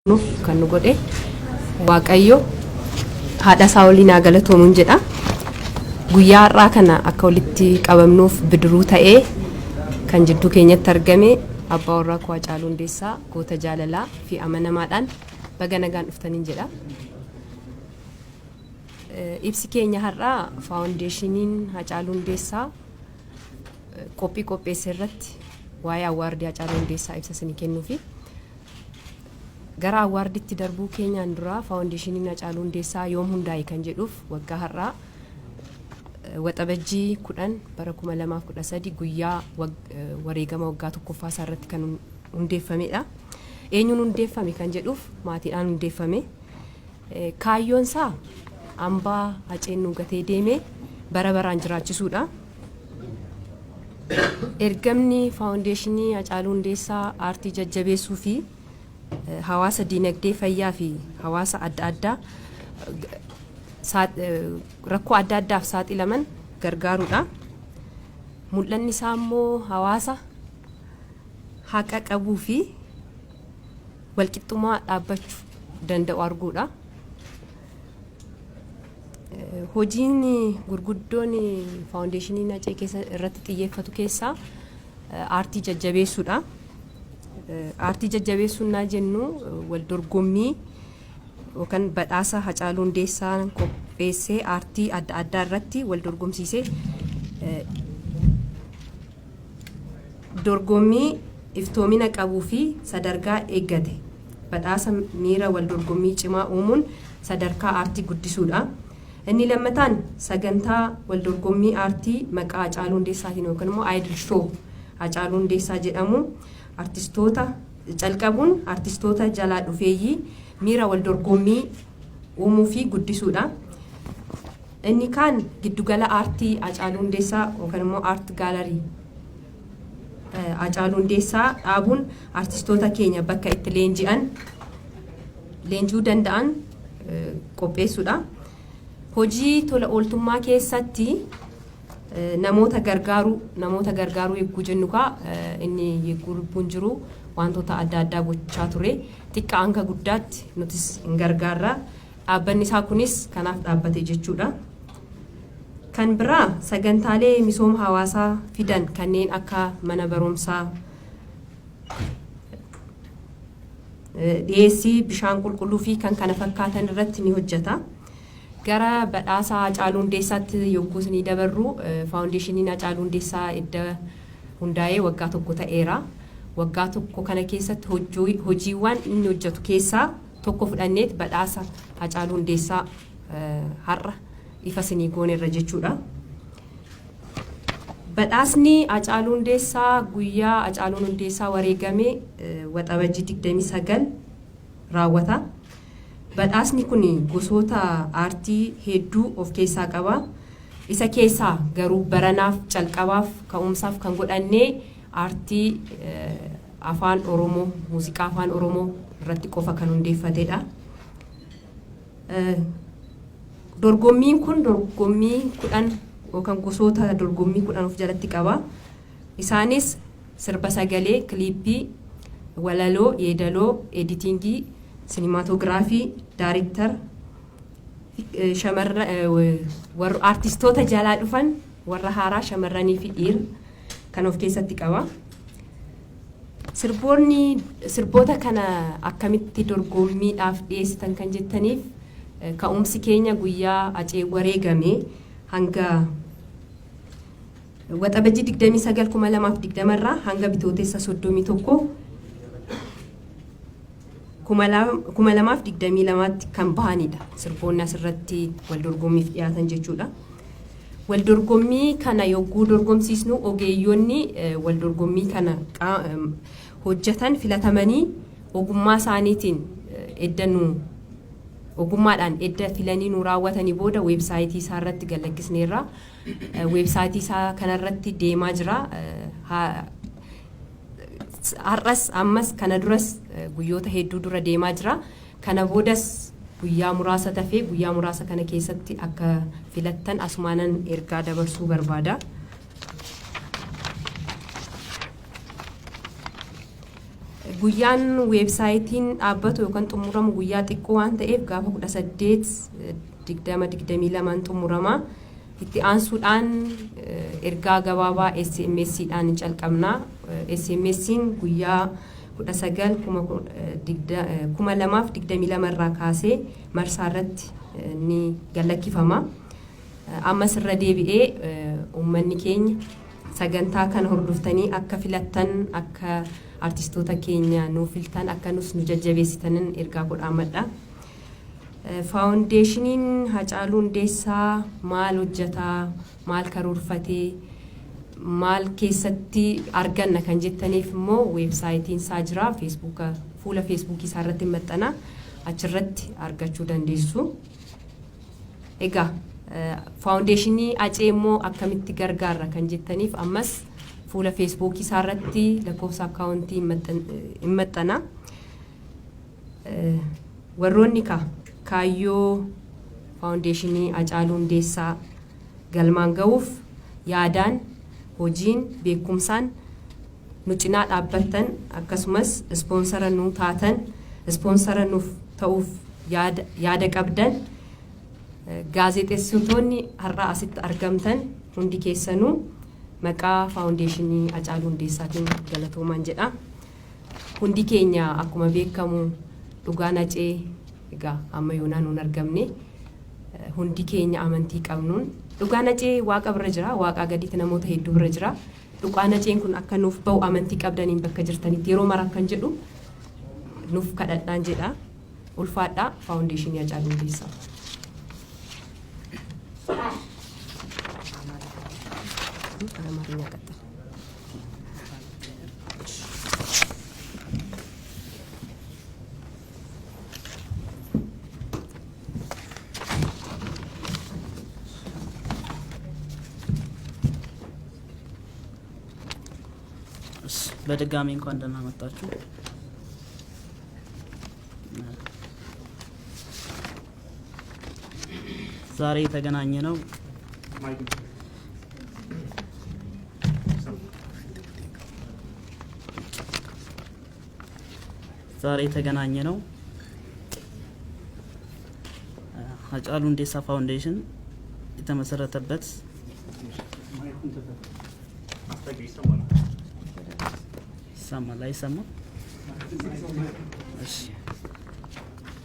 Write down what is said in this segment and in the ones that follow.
kan nu godhe Waaqayyo haadha isaa waliin galatoomuu jedha. Guyyaa har'aa kana akka walitti qabamnuuf bidiruu ta'ee kan jidduu keenyatti argame abbaa warraa koo Hacaaluu Hundeessaa goota jaalalaa fi amanamaadhaan baga nagaan dhuftaniin jedha. Ibsi keenya har'aa faawundeeshiniin Hacaaluu Hundeessaa qopheesse irratti waa'ee awwaardii Hacaaluu Hundeessaa ibsa isinii kennuufi gara awwaarditti darbuu keenyaan dura faawundeeshiniin Hacaaluu Hundeessaa yoom hundaa'e kan jedhuuf waggaa har'aa waxabajjii 10 bara 2013 guyyaa wareegama waggaa tokkoffaa isaa irratti kan hundeeffamedha. Eenyuun hundeeffame kan jedhuuf maatiidhaan hundeeffame. Kaayyoon isaa hambaa haceenuu gatee deemee bara baraan jiraachisuudha. Ergamni faawundeeshinii Hacaaluu Hundeessaa aartii jajjabeessuu fi hawaasa diinagdee fayyaa fi hawaasa adda addaa rakkoo adda addaaf saaxilaman gargaaruudha. Mul'anni isaa immoo hawaasa haqa qabuu fi walqixxummaa dhaabbachuu danda'u arguudha. Hojiin gurguddoon faawundeeshiniin Hacee keessa irratti xiyyeeffatu keessaa aartii jajjabeessuudha. Aartii jajjabeessuun naa jennu wal dorgommii yookaan badhaasa Hacaaluu Hundeessaa qopheessee aartii adda addaa irratti wal dorgomsiisee dorgommii iftoomina qabuu fi sadarkaa eeggate badhaasa miira wal dorgommii cimaa uumuun sadarkaa aartii guddisuudha. Inni lammataan sagantaa wal dorgommii aartii maqaa Hacaaluu Hundeessaatiin yookaan immoo Idol Show Hacaaluu Hundeessaa jedhamu artistoota calqabuun artistoota jalaa dhufeeyyii miira wal dorgommii uumuu fi guddisuudha. Inni kaan giddugala aartii Hacaaluu Hundeessaa yookaan immoo aart gaalarii Hacaaluu Hundeessaa dhaabuun artistoota keenya bakka itti leenji'uu danda'an qopheessuudha. Hojii tola ooltummaa keessatti namoota gargaaruu eeguu jennu inni eeguu lubbuun jiru wantoota adda addaa gochaa ture xiqqaa hanga guddaatti nutis hin gargaarra. Dhaabbanni isaa kunis kanaaf dhaabbate jechuudha. Kan biraa sagantaalee misooma hawaasaa fidan kanneen akka mana barumsaa, dhiyeessii bishaan qulqulluu fi kan kana fakkaatan irratti ni hojjeta. Gara badhaasa Hacaaluu Hundeessaatti yogguu isinii dabarru faawundeeshiniin Hacaaluu Hundeessaa edda hundaa'ee waggaa tokko ta'eera. Waggaa tokko kana keessatti hojiiwwan inni hojjetu keessaa tokko fudhanneet badhaasa Hacaaluu Hundeessaa har'a ifa isinii gooneerra jechuudha. Badhaasni Hacaaluu Hundeessaa guyyaa Hacaaluun Hundeessaa wareegame waxabajjii 29 raawwata. Badhaasni kun gosoota aartii hedduu of keessaa qaba. Isa keessaa garuu baranaaf calqabaaf ka'umsaaf kan godhannee aartii afaan Oromoo, muuziqaa afaan Oromoo irratti qofa kan hundeeffatedha. Dorgommiin kun dorgommii 10 yookaan gosoota dorgommii 10 of jalatti qaba. Isaanis sirba sagalee, kiliippii, walaloo, yeedaloo, editingii, siinimaatoogiraafii, daayiriktar, warra artistoota jalaa dhufan warra haaraa shamarranii fi dhiira kan of keessatti qaba. Sirboota kana akkamitti dorgommiidhaaf dhiyeessitan kan jettaniif ka'umsi keenya guyyaa Hacee wareegame hanga waxabajjii 29 2020 irraa hanga bitootessa 31 2022 kan bahanidha. Sirboonni asirratti wal dorgommiif dhiyaatan jechuudha. Wal dorgommii kana yogguu dorgomsiisnu ogeeyyoonni wal dorgommii kana hojjetan filatamanii ogummaa isaaniitiin ogummaadhaan edda filanii nu raawwatanii booda weebsaayitii isaa irratti galakkisneerra. Weebsaayitii isaa kanarratti deemaa jira. Har'as ammas kana duras guyyoota hedduu dura deemaa jira. Kana boodas guyyaa muraasa tafee guyyaa muraasa kana keessatti akka filattan asumaanan ergaa dabarsuu barbaada. guyyaan weebsaayitiin dhaabbatu yookaan xumuramu guyyaa xiqqoo waan ta'eef gaafa 18/20/22 xumurama. Itti aansuudhaan ergaa gabaabaa SMS-dhaan calqabna. SMS-in guyyaa 19/2022 irraa kaasee marsaa irratti ni galakkifama. Amma sirra deebi'ee uummanni keenya sagantaa kana hordoftanii akka filattan akka artistoota keenya nu filtan akka nus nu jajjabeessitanin ergaa godhaamadha. Faawundeeshiniin Hacaaluu Hundeessaa maal hojjetaa, maal karoorfatee, maal keessatti arganna kan jettaniif immoo weebsaayitiin isaa jira. Fuula feesbuukii isaa irratti maxxana, achirratti argachuu dandeessu. Egaa faawundeeshinii Acee immoo akkamitti gargaarra kan jettaniif ammas fuula feesbuukii isaa irratti lakkoofsa akkaawuntii hin maxxana. Warroonni kaayyoo faawundeeshinii Hacaaluu Hundeessaa galmaan ga'uuf yaadaan, hojiin, beekumsaan nu cinaa dhaabbattan akkasumas ispoonsara nu taatan, ispoonsara nuuf ta'uuf yaada qabdan gaazexeessitoonni har'a asitti argamtan hundi keessanuu maqaa faawundeeshinii Hacaaluu Hundeessaatiin galatoomaan jedha. Hundi keenya akkuma beekamu dhugaan Acee egaa amma yoonaa nuun argamne hundi keenya amantii qabnuun dhugaan Acee waaqa bira jira, waaqaa gaditti namoota hedduu bira jira. Dhugaan Aceen kun akka nuuf ba'u amantii qabdaniin bakka jirtanitti yeroo maraa kan jedhu nuuf kadhadhaan jedha. Ulfaadhaa faawundeeshinii Hacaaluu Hundeessaa. በድጋሚ እንኳን ደህና መጣችሁ። ዛሬ የተገናኘነው ሀጫሉ ሁንዴሳ ፋውንዴሽን የተመሰረተበት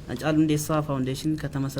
ሀጫሉ ሁንዴሳ ፋውንዴሽን ከተመሰረተ